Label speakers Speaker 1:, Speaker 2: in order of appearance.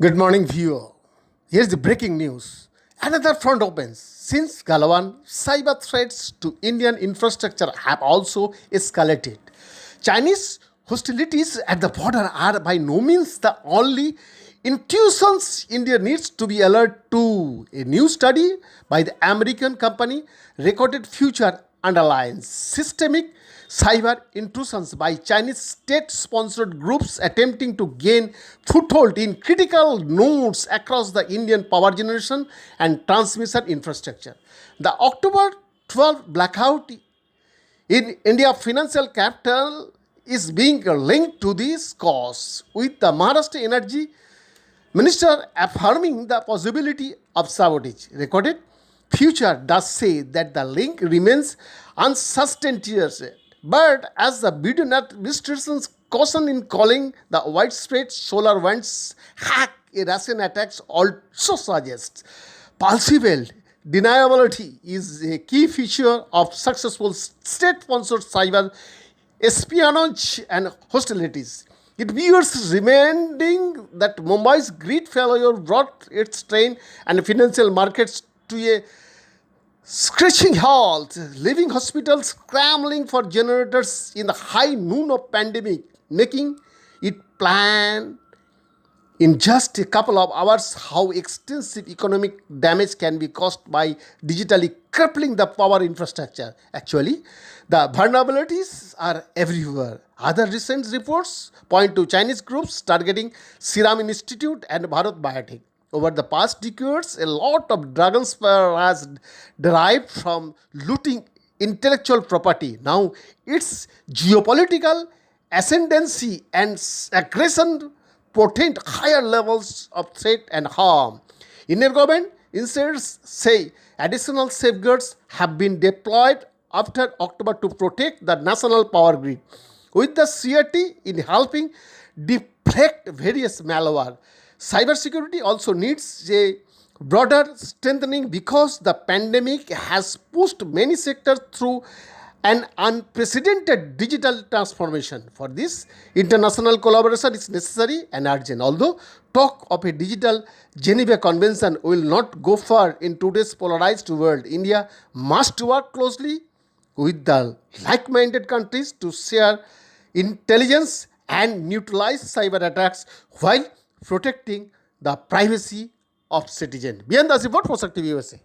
Speaker 1: Good morning, viewer. Here's the breaking news. Another front opens. Since Galawan, cyber threats to Indian infrastructure have also escalated. Chinese hostilities at the border are by no means the only intuitions India needs to be alert to. A new study by the American company Recorded Future underlines systemic cyber intrusions by Chinese state-sponsored groups attempting to gain foothold in critical nodes across the Indian power generation and transmission infrastructure. The October 12 blackout in India financial capital is being linked to this cause, with the Maharashtra Energy Minister affirming the possibility of sabotage. Recorded Future does say that the link remains unsubstantiated, but as the Biden administration's caution in calling the widespread solar winds hack a Russian attacks also suggests, possible deniability is a key feature of successful state-sponsored cyber espionage and hostilities. It bears reminding that Mumbai's grid failure brought its train and financial markets to a screeching halt, leaving hospitals scrambling for generators in the high noon of pandemic, making it plan in just a couple of hours how extensive economic damage can be caused by digitally crippling the power infrastructure. Actually, the vulnerabilities are everywhere. Other recent reports point to Chinese groups targeting Serum Institute and Bharat Biotech. Over the past decades, a lot of Dragonsphere has derived from looting intellectual property. Now, its geopolitical ascendancy and aggression portend higher levels of threat and harm. Indian government insiders say additional safeguards have been deployed after October to protect the national power grid, with the CRT in helping deflect various malware. Cybersecurity also needs a broader strengthening because the pandemic has pushed many sectors through an unprecedented digital transformation. For this, international collaboration is necessary and urgent. Although talk of a digital Geneva Convention will not go far in today's polarized world, India must work closely with the like-minded countries to share intelligence and neutralize cyber attacks while protecting the privacy of citizens. Beyond the report for Shakti USA.